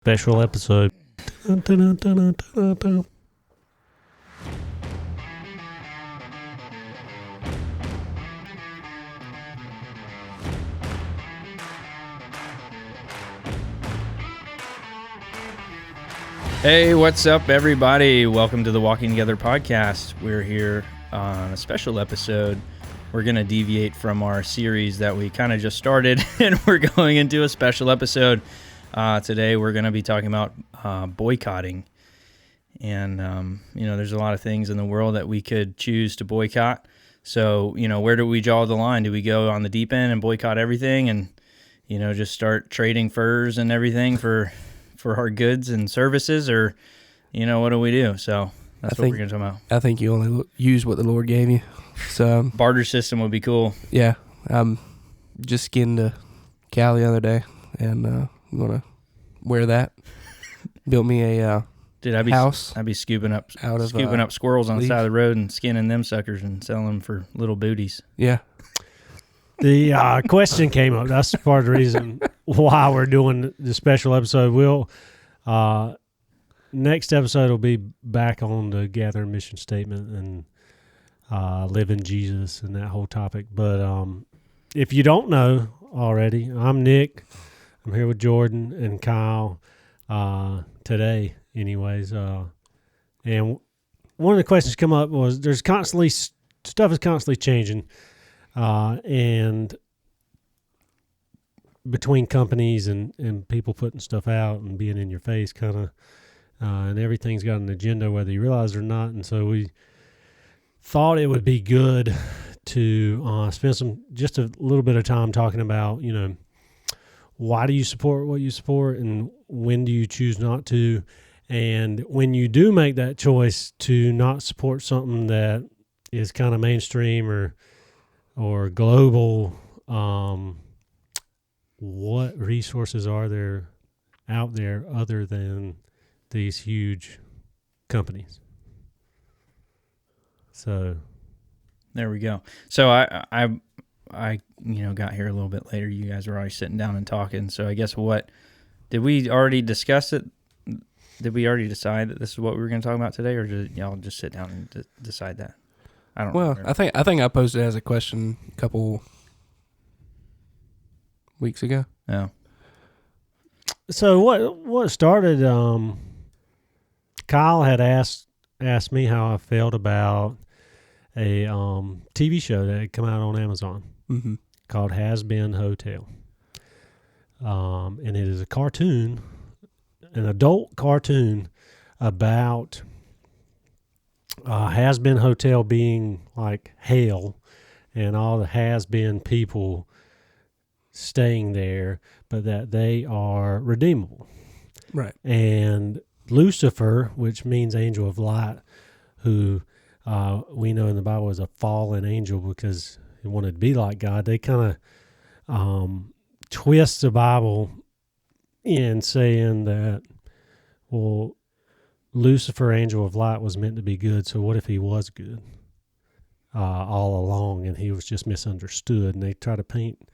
Special episode. Dun, dun, dun, dun, dun, dun. Hey, what's up, everybody? Welcome to the Walking Together podcast. We're here on a special episode. We're going to deviate from our series that we kind of just started, and we're going into a special episode. Today, we're going to be talking about boycotting. And, there's a lot of things in the world that we could choose to boycott. So, where do we draw the line? Do we go on the deep end and boycott everything and, just start trading furs and everything for our goods and services, or, what do we do? So that's what we're going to talk about. I think you only use what the Lord gave you. So Barter system would be cool. Yeah. Just skinned a cow the other day, and I'm going to wear that. Built me a house. I'd be scooping up up squirrels on the side of the road and skinning them suckers and selling them for little booties. Yeah. The question came up. That's part of the reason why we're doing the special episode. Next episode will be back on the gathering mission statement and living Jesus and that whole topic. But if you don't know already, I'm Nick. I'm here with Jordan and Kyle today, anyways. And one of the questions come up was stuff is constantly changing. And between companies and people putting stuff out and being in your face kind of, and everything's got an agenda whether you realize it or not. And so we thought it would be good to spend just a little bit of time talking about, why do you support what you support and when do you choose not to? And when you do make that choice to not support something that is kind of mainstream or global, what resources are there out there other than these huge companies? So there we go. So I got here a little bit later. You guys were already sitting down and talking. So I guess did we already discuss it? Did we already decide that this is what we were going to talk about today, or did y'all just sit down and decide that? I don't know. Well, remember. I think I posed it as a question a couple weeks ago. Yeah. So what started? Kyle had asked me how I felt about a TV show that had come out on Amazon called Has Been Hotel, and it is a cartoon, an adult cartoon about Has Been Hotel being like hell and all the has been people staying there, but that they are redeemable. Right. And Lucifer, which means angel of light, who we know in the Bible is a fallen angel because he wanted to be like God. They kind of twist the Bible in saying that, well, Lucifer, angel of light, was meant to be good, so what if he was good all along and he was just misunderstood? And they try to paint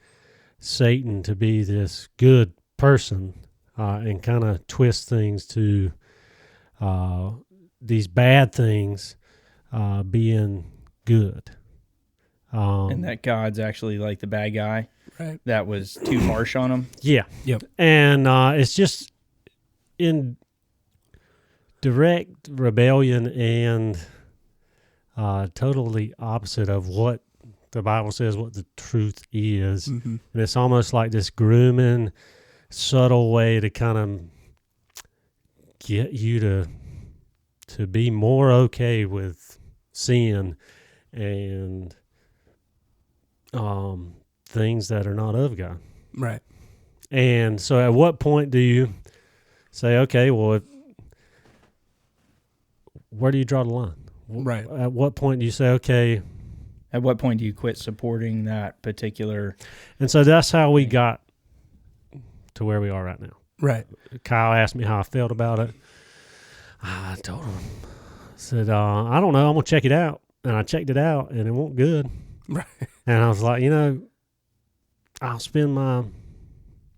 Satan to be this good person and kind of twist things to these bad things being good. And that God's actually like the bad guy. Right. That was too harsh on him. Yeah. Yep. And it's just in direct rebellion and totally opposite of what the Bible says what the truth is. And it's almost like this grooming, subtle way to kind of get you to be more okay with sin and things that are not of God. Right. And so at what point do you say, okay, well, where do you draw the line? Right. At what point do you say, okay? At what point do you quit supporting that particular? And so that's how we got to where we are right now. Right. Kyle asked me how I felt about it. I told him, I said, I don't know. I'm going to check it out. And I checked it out, and it wasn't good. Right. And I was like, I'll spend my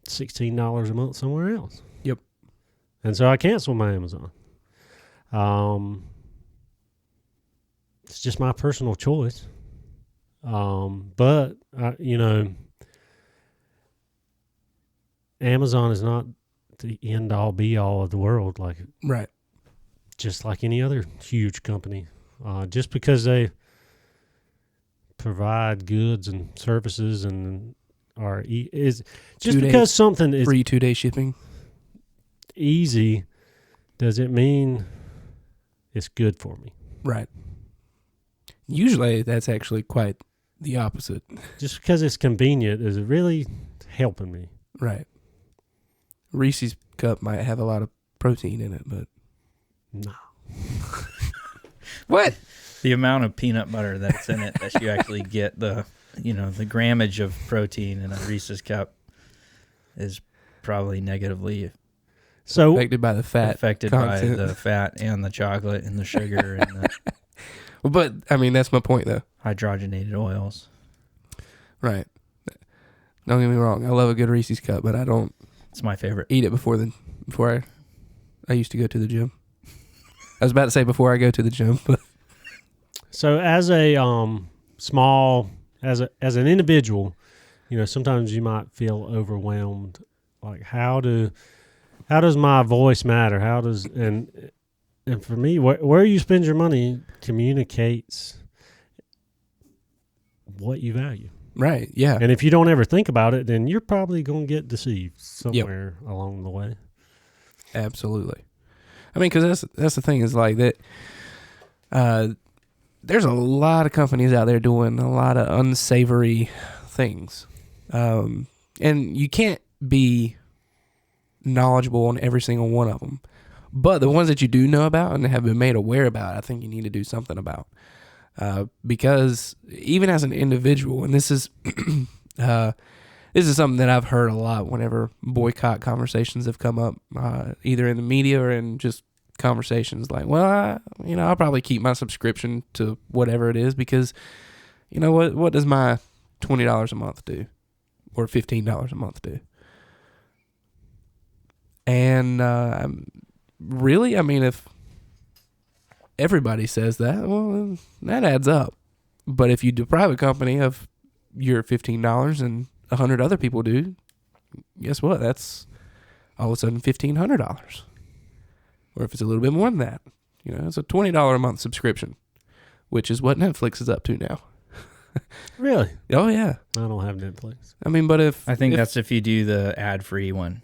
$16 a month somewhere else. Yep. And so I canceled my Amazon. It's just my personal choice. But Amazon is not the end all be all of the world. Like, right. Just like any other huge company. Just because they provide goods and services and because something is free 2-day shipping easy, does it mean it's good for me? Right. Usually that's actually quite the opposite. Just because it's convenient, is it really helping me? Right. Reese's cup might have a lot of protein in it, but no. What? The amount of peanut butter that's in it that you actually get the grammage of protein in a Reese's cup is probably negatively affected by the fat and the chocolate and the sugar and the but I mean that's my point though. Hydrogenated oils. Right. Don't get me wrong. I love a good Reese's cup, but I don't. It's my favorite. Eat it before I used to go to the gym. I was about to say before I go to the gym, but so as a as an individual, sometimes you might feel overwhelmed. Like how does my voice matter? And for me, where you spend your money communicates what you value. Right. Yeah. And if you don't ever think about it, then you're probably going to get deceived somewhere along the way. Absolutely. I mean, because that's the thing is like that. There's a lot of companies out there doing a lot of unsavory things, and you can't be knowledgeable on every single one of them. But the ones that you do know about and have been made aware about, I think you need to do something about. Because even as an individual, and this is something that I've heard a lot whenever boycott conversations have come up, either in the media or in just conversations like, well, I'll probably keep my subscription to whatever it is because, what does my $20 a month do or $15 a month do? And really, I mean, if everybody says that, well, that adds up. But if you deprive a company of your $15 and 100 other people do, guess what? That's all of a sudden $1,500. Or if it's a little bit more than that, it's a $20 a month subscription, which is what Netflix is up to now. Really? Oh, yeah. I don't have Netflix. I mean, but that's if you do the ad-free one.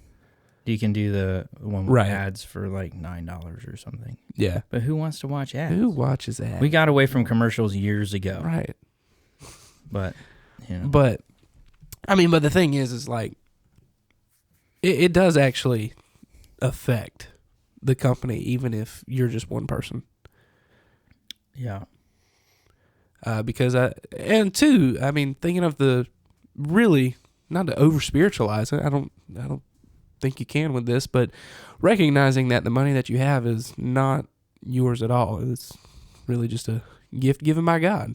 You can do the one with ads for like $9 or something. Yeah. But who wants to watch ads? Who watches ads? We got away from commercials years ago. Right. But, But, I mean, but the thing is like, it does actually affect the company, even if you're just one person. Yeah. Because thinking of the really, not to over spiritualize it, I don't think you can with this, but recognizing that the money that you have is not yours at all. It's really just a gift given by God.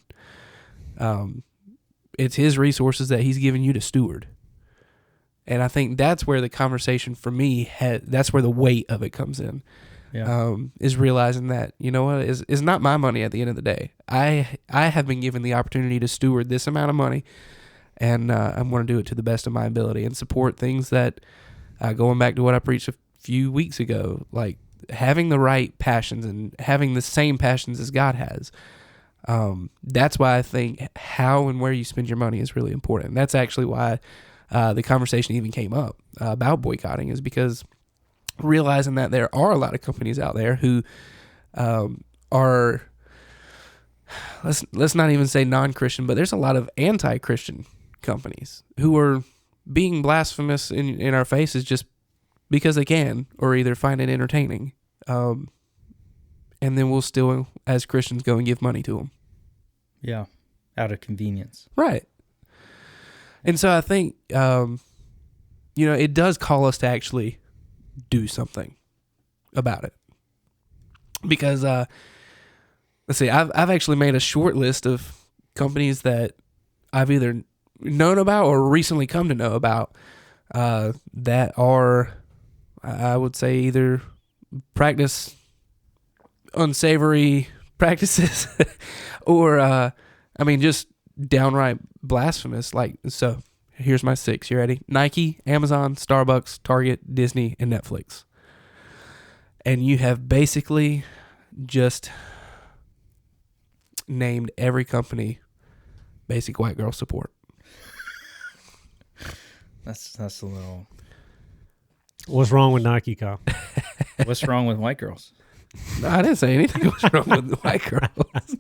It's His resources that He's given you to steward. And I think that's where the conversation for me that's where the weight of it comes in. Yeah. Is realizing that, is not my money at the end of the day. I have been given the opportunity to steward this amount of money, and I'm going to do it to the best of my ability and support things that, going back to what I preached a few weeks ago, like having the right passions and having the same passions as God has. That's why I think how and where you spend your money is really important. That's actually why the conversation even came up about boycotting, is because realizing that there are a lot of companies out there who are, let's not even say non-Christian, but there's a lot of anti-Christian companies who are being blasphemous in our faces just because they can, or either find it entertaining. And then we'll still, as Christians, go and give money to them. Yeah, out of convenience. Right. And so I think, it does call us to actually do something about it. Because, let's see, I've actually made a short list of companies that I've either known about or recently come to know about that are I would say either practice unsavory practices or, just downright blasphemous. Like, so here's my 6. You ready? Nike, Amazon, Starbucks, Target, Disney, and Netflix. And you have basically just named every company basic white girl support. That's a little. What's wrong with Nike, Kyle? What's wrong with white girls? No, I didn't say anything was wrong with the white girls.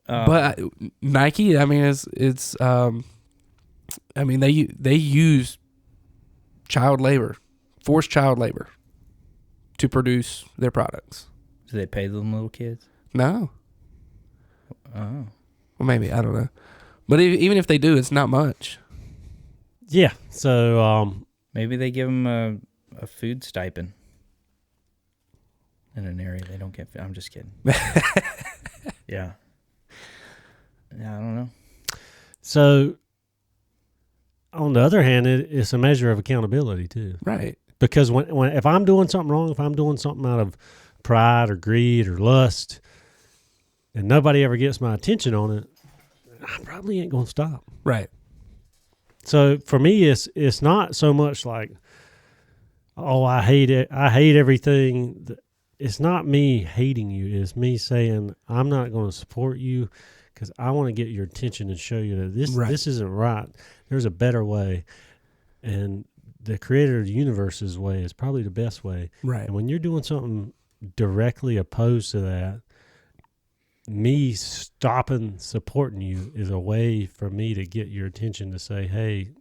But Nike, I mean, they use child labor, forced child labor, to produce their products. Do they pay them little kids? No. Oh. Well, maybe, I don't know. But even if they do, it's not much. Yeah. So maybe they give them a food stipend in an area they don't get. I'm just kidding. Yeah. Yeah, I don't know. So on the other hand, it's a measure of accountability too. Right. Because when if I'm doing something wrong, if I'm doing something out of pride or greed or lust, and nobody ever gets my attention on it, I probably ain't gonna stop. Right. So for me, it's not so much like, oh, I hate it. I hate everything. It's not me hating you. It's me saying I'm not going to support you because I want to get your attention and show you that this isn't right. There's a better way, and the creator of the universe's way is probably the best way. Right. And when you're doing something directly opposed to that, me stopping supporting you is a way for me to get your attention to say, hey,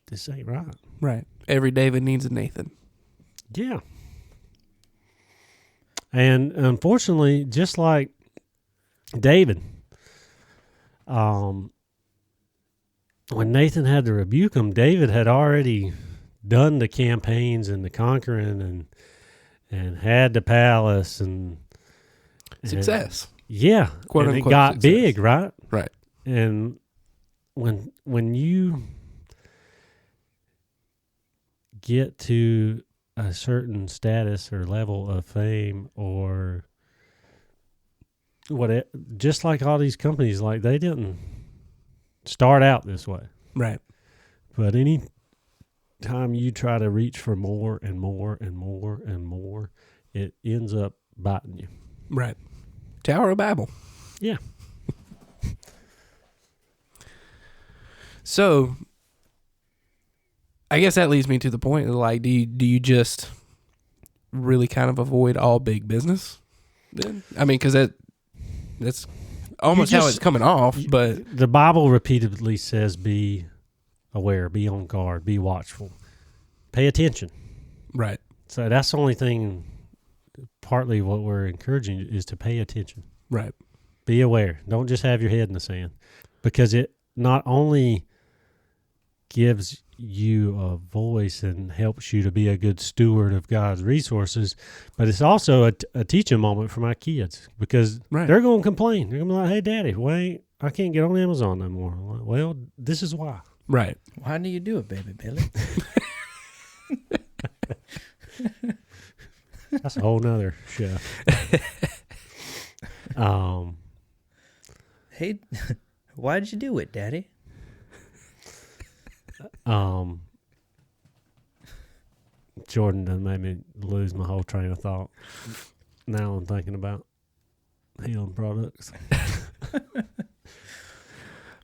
this ain't right. Right. Every David needs a Nathan. Yeah. And unfortunately, just like David, when Nathan had to rebuke him, David had already done the campaigns and the conquering and had the palace and success. Yeah, quote and unquote, it got success. big, right? Right. And when you get to a certain status or level of fame or what, just like all these companies, like they didn't start out this way. Right. But any time you try to reach for more and more and more and more, it ends up biting you. Right. Tower of Babel. Yeah. So, I guess that leads me to the point of like, do you just really kind of avoid all big business? Then I mean, because that's almost how it's coming off. But the Bible repeatedly says, "Be aware, be on guard, be watchful, pay attention." Right. So that's the only thing. Partly what we're encouraging is to pay attention. Right. Be aware. Don't just have your head in the sand, because it not only gives you a voice and helps you to be a good steward of God's resources, but it's also a teaching moment for my kids, because they're going to complain. They're going to be like, "Hey, Daddy, wait, I can't get on Amazon no more." I'm like, well, this is why. Right. Why do you do it, baby Billy? That's a whole nother show. Hey, why'd you do it, Daddy? Jordan done made me lose my whole train of thought. Now I'm thinking about healing products. But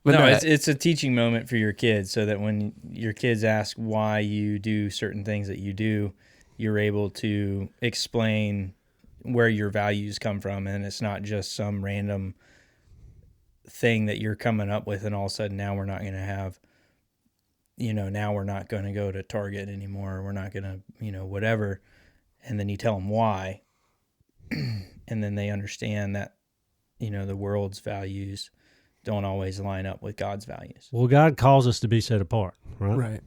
no, it's a teaching moment for your kids, so that when your kids ask why you do certain things that you do, you're able to explain where your values come from, and it's not just some random thing that you're coming up with, and all of a sudden now we're not going to have, now we're not going to go to Target anymore, or we're not going to, whatever, and then you tell them why, and then they understand that, the world's values don't always line up with God's values. Well, God calls us to be set apart, right? Right.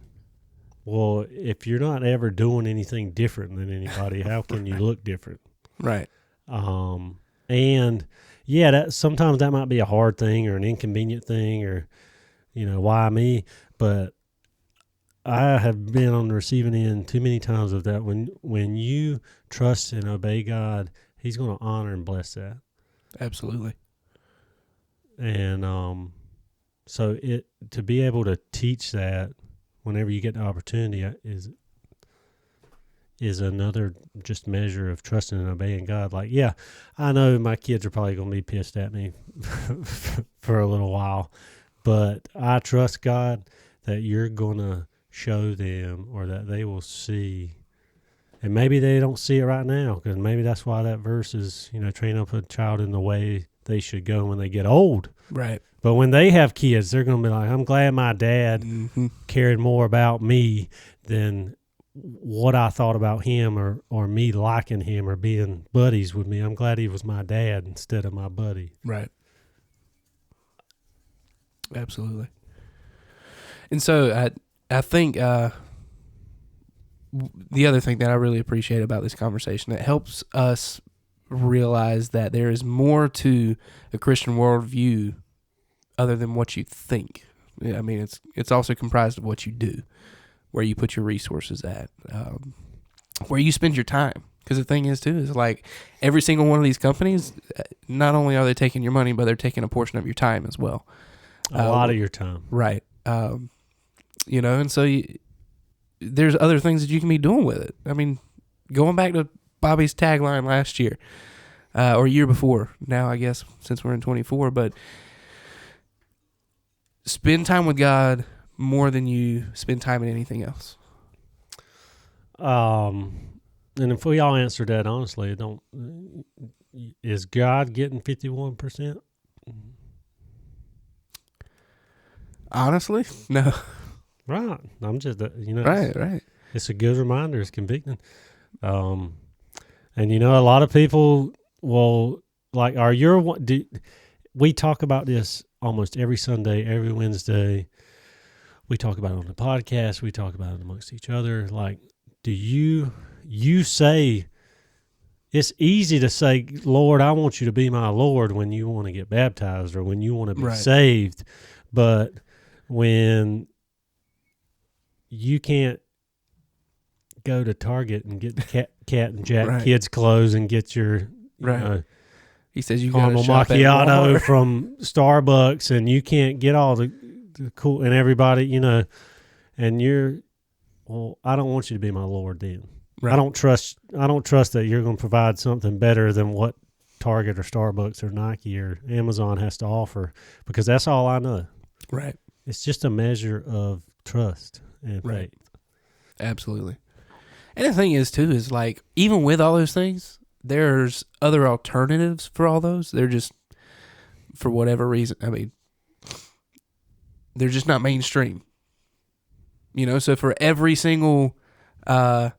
Well, if you're not ever doing anything different than anybody, how can you look different? Right. And yeah, that sometimes that might be a hard thing or an inconvenient thing, or why me? But I have been on the receiving end too many times of that. When you trust and obey God, He's going to honor and bless that. Absolutely. And so to be able to teach that whenever you get the opportunity is another just measure of trusting and obeying God. Like, yeah, I know my kids are probably going to be pissed at me for a little while, but I trust God that you're going to show them, or that they will see. And maybe they don't see it right now, because maybe that's why that verse is, train up a child in the way they should go when they get old. Right. But when they have kids, they're going to be like, I'm glad my dad cared more about me than what I thought about him, or me liking him or being buddies with me. I'm glad he was my dad instead of my buddy. Right. Absolutely. And so I think the other thing that I really appreciate about this conversation, it helps us realize that there is more to a Christian worldview other than what you think. I mean, it's also comprised of what you do, where you put your resources at, where you spend your time. Because the thing is, too, is like every single one of these companies, not only are they taking your money, but they're taking a portion of your time as well. A lot of your time. Right. And so there's other things that you can be doing with it. I mean, going back to Bobby's tagline last year, or year before, now I guess, since we're in 24, but spend time with God more than you spend time in anything else. And if we all answer that honestly, is God getting 51%? Honestly, no. Right. I'm just, Right. It's a good reminder. It's convicting. And a lot of people will like, we talk about this almost every Sunday, every Wednesday. We talk about it on the podcast. We talk about it amongst each other. Like, do you say, it's easy to say, Lord, I want you to be my Lord when you want to get baptized or when you want to be saved. But when you can't go to Target and get the Cat and Jack kids clothes and get your he says you caramel macchiato from Starbucks, and you can't get all the cool and everybody, and I don't want you to be my Lord then. Right. I don't trust that you're going to provide something better than what Target or Starbucks or Nike or Amazon has to offer, because that's all I know. Right. It's just a measure of trust and faith. Absolutely. And the thing is, too, is like, even with all those things, there's other alternatives for all those. They're just, for whatever reason, I mean, they're just not mainstream. So for every single either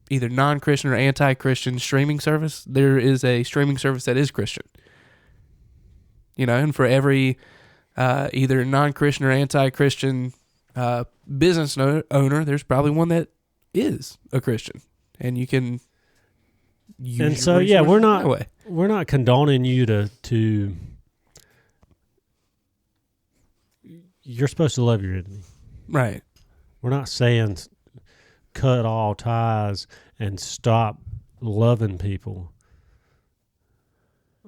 non-Christian or anti-Christian streaming service, there is a streaming service that is Christian. And for every either non-Christian or anti-Christian business owner, there's probably one that is a Christian, and you can use. And so, we're not condoning you to. You're supposed to love your enemy, right? We're not saying cut all ties and stop loving people.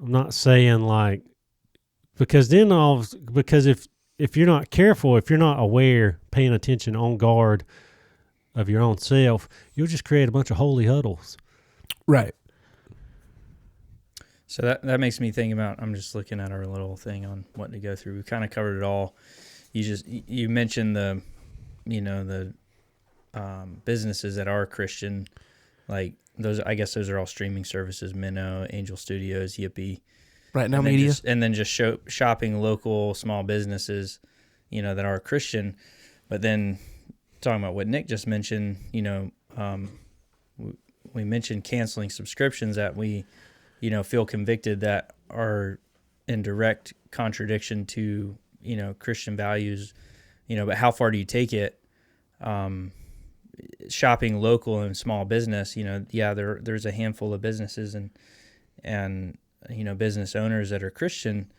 I'm not saying like, because if you're not careful, if you're not aware, paying attention, on guard of your own self, you'll just create a bunch of holy huddles. Right. So that makes me think about, I'm just looking at our little thing on what to go through. We kind of covered it all. You mentioned the businesses that are Christian, like those. I guess those are all streaming services: Minnow, Angel Studios, Yippee. Right Now Media. And then just shopping local small businesses, that are Christian. But then talking about what Nick just mentioned, we mentioned canceling subscriptions that we, feel convicted that are in direct contradiction to, Christian values, but how far do you take it? Shopping local and small business, there's a handful of businesses and business owners that are Christian.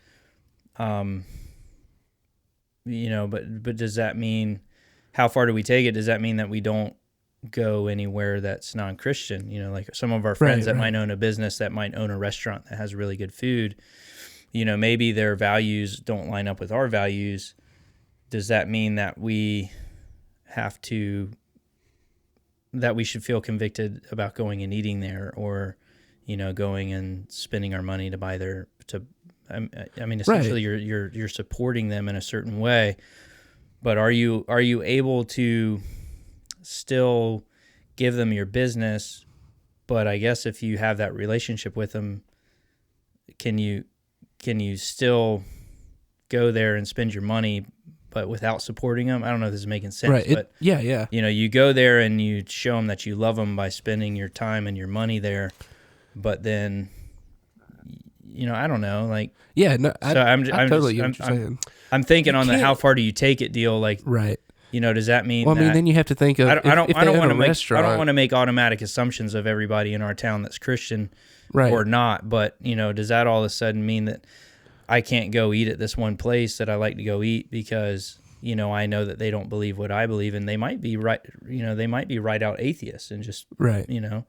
but does that mean, how far do we take it? Does that mean that we don't go anywhere that's non-Christian? Like some of our friends that might own a business, that might own a restaurant that has really good food, maybe their values don't line up with our values. Does that mean that we should feel convicted about going and eating there, or, going and spending our money to buy essentially you're supporting them in a certain way, but are you able to still give them your business? But I guess if you have that relationship with them, can you still go there and spend your money, but without supporting them? I don't know if this is making sense. Right. But Yeah. You go there and you show them that you love them by spending your time and your money there, but then, I don't know, like. Yeah, no, so I'm totally get what you're saying. I'm thinking on the how far do you take it deal, like. Right. Does that mean? Well, I mean, then you have to think of. I don't want to make automatic assumptions of everybody in our town that's Christian, or not. But does that all of a sudden mean that I can't go eat at this one place that I like to go eat because I know that they don't believe what I believe, and they might be right. They might be right out atheists and just Well,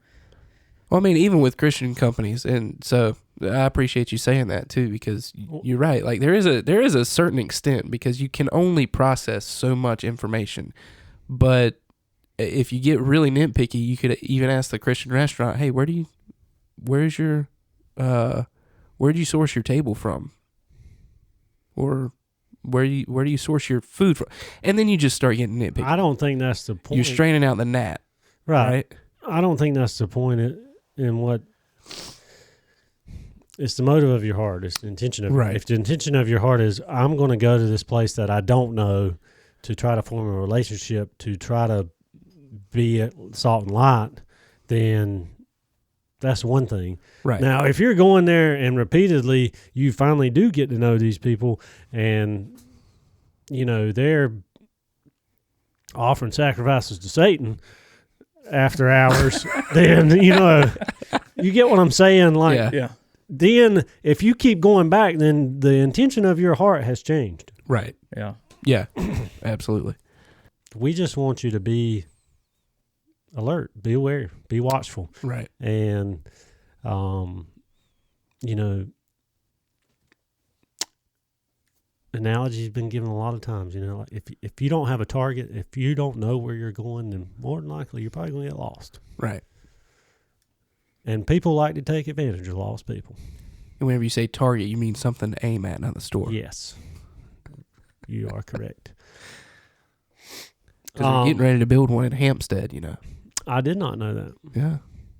I mean, even with Christian companies, and so I appreciate you saying that too, because you're right. Like there is a certain extent, because you can only process so much information. But if you get really nitpicky, you could even ask the Christian restaurant, "Hey, where do you source your table from? Or where do you source your food from?" And then you just start getting nitpicky. I don't think that's the point. You're straining out the gnat, right? I don't think that's the point in what. It's the motive of your heart. It's the intention of right. If the intention of your heart is, I'm going to go to this place that I don't know to try to form a relationship, to try to be salt and light, then that's one thing. Right. Now, if you're going there and repeatedly you finally do get to know these people, and they're offering sacrifices to Satan after hours, then you get what I'm saying. Like, yeah. Then if you keep going back, then the intention of your heart has changed. Right. Yeah. Yeah. Absolutely. We just want you to be alert, be aware, be watchful. Right. And, analogy's been given a lot of times, like if you don't have a target, if you don't know where you're going, then more than likely you're probably going to get lost. Right. And people like to take advantage of lost people. And whenever you say target, you mean something to aim at, not the store. Yes. You are correct. Because they're getting ready to build one in Hampstead, I did not know that. Yeah.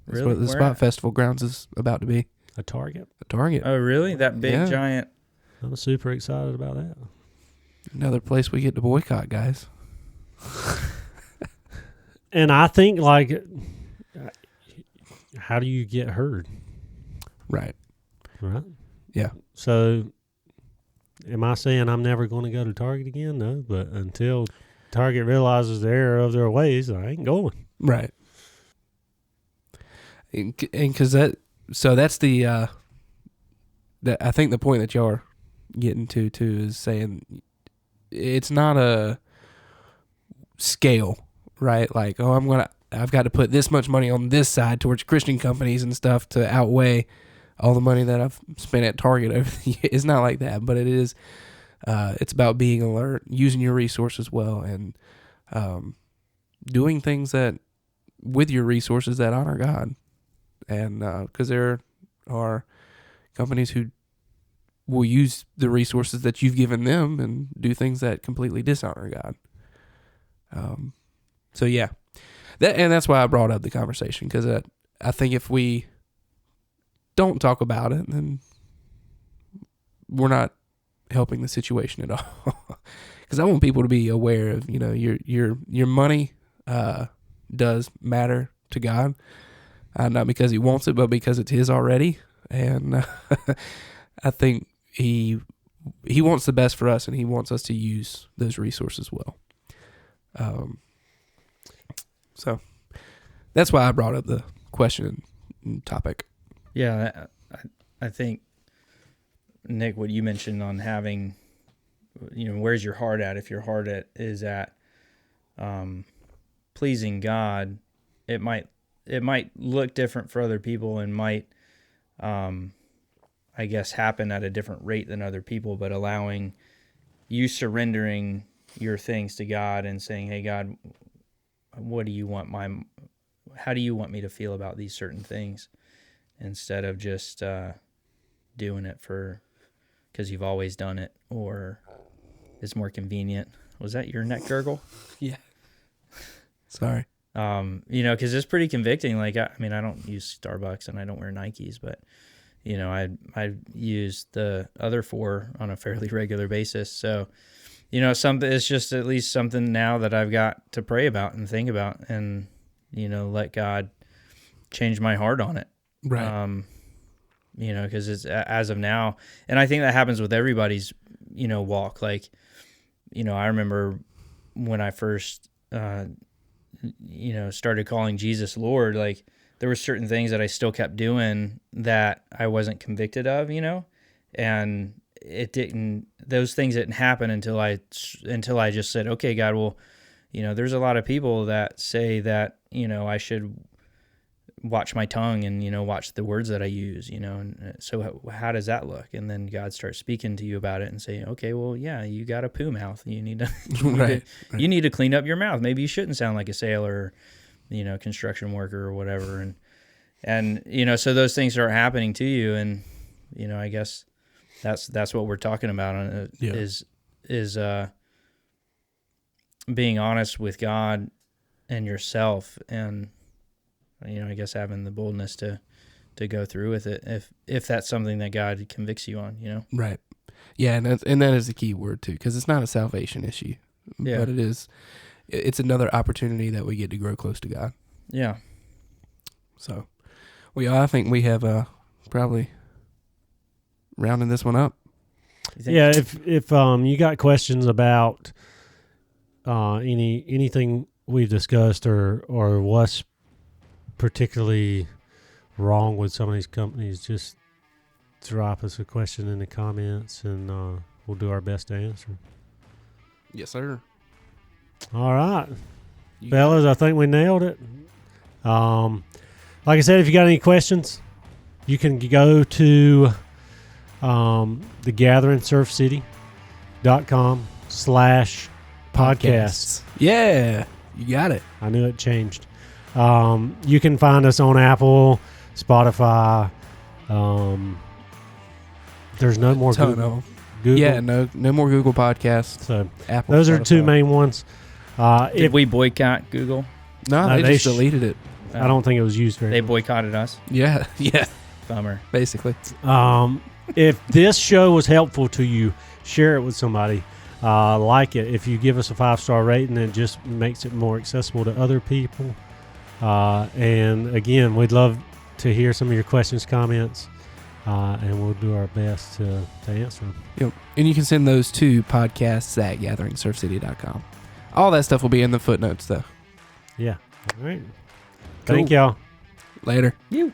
That's really? what the Spot Festival grounds is about to be. A Target? A Target. Oh, really? That big, giant. I'm super excited about that. Another place we get to boycott, guys. And I think, like, how do you get heard? Right. Right? Yeah. So, am I saying I'm never going to go to Target again? No, but until Target realizes the error of their ways, I ain't going. Right. And because that's the, I think the point that y'all are getting to too is saying it's not a scale, right? Like, oh, I've got to put this much money on this side towards Christian companies and stuff to outweigh all the money that I've spent at Target over the years. It's not like that, but it is. It's about being alert, using your resources well, and doing things that with your resources that honor God. And because there are companies who will use the resources that you've given them and do things that completely dishonor God. So yeah, that's why I brought up the conversation, because I think if we don't talk about it, then we're not helping the situation at all. Because I want people to be aware of, your money does matter to God, not because He wants it, but because it's His already. And I think He wants the best for us, and He wants us to use those resources well. So that's why I brought up the question and topic. Yeah, I think, Nick, what you mentioned on having where's your heart at? If your heart is at pleasing God, it might look different for other people and might, I guess, happen at a different rate than other people, but allowing you surrendering your things to God and saying, hey, God, how do you want me to feel about these certain things, instead of just doing it because you've always done it, or it's more convenient. Was that your neck gurgle? Yeah. Sorry. Because it's pretty convicting. Like, I don't use Starbucks and I don't wear Nikes, but I use the other 4 on a fairly regular basis. So, it's just at least something now that I've got to pray about and think about, and let God change my heart on it. Right. Because it's as of now, and I think that happens with everybody's walk. Like, I remember when I first started calling Jesus Lord, like, there were certain things that I still kept doing that I wasn't convicted of, and those things didn't happen until I just said, okay, God, well, there's a lot of people that say that, I should watch my tongue and, watch the words that I use, and so how does that look? And then God starts speaking to you about it and saying, okay, well, yeah, you got a poo mouth. You need to, you need to clean up your mouth. Maybe you shouldn't sound like a sailor, construction worker or whatever. And, so those things start happening to you. And, I guess that's what we're talking about is being honest with God and yourself, and, I guess having the boldness to go through with it if that's something that God convicts you on, Right. Yeah, and that is the key word too, because it's not a salvation issue, but it's another opportunity that we get to grow close to God. Yeah. So, I think we have probably rounding this one up. Yeah, if you got questions about anything we've discussed or what's particularly wrong with some of these companies, just drop us a question in the comments, and we'll do our best to answer. Yes, sir. All right, fellas, I think we nailed it. Like I said, if you got any questions, you can go to thegatheringsurfcity.com/podcasts. Yeah, you got it. I knew it changed. You can find us on Apple, Spotify. There's no more Google. Yeah, no more Google Podcasts. So Apple. Those Spotify. are the 2 main ones. Did we boycott Google? No, they just deleted it. I don't think it was used very They much. boycotted us? Yeah. Bummer. Basically. If this show was helpful to you, share it with somebody. Like it. If you give us a 5-star rating, it just makes it more accessible to other people. And again, we'd love to hear some of your questions, comments, and we'll do our best to answer them. Yep. And you can send those to podcasts@gatheringsurfcity.com. All that stuff will be in the footnotes, though. Yeah. All right. Cool. Thank y'all. Later. You.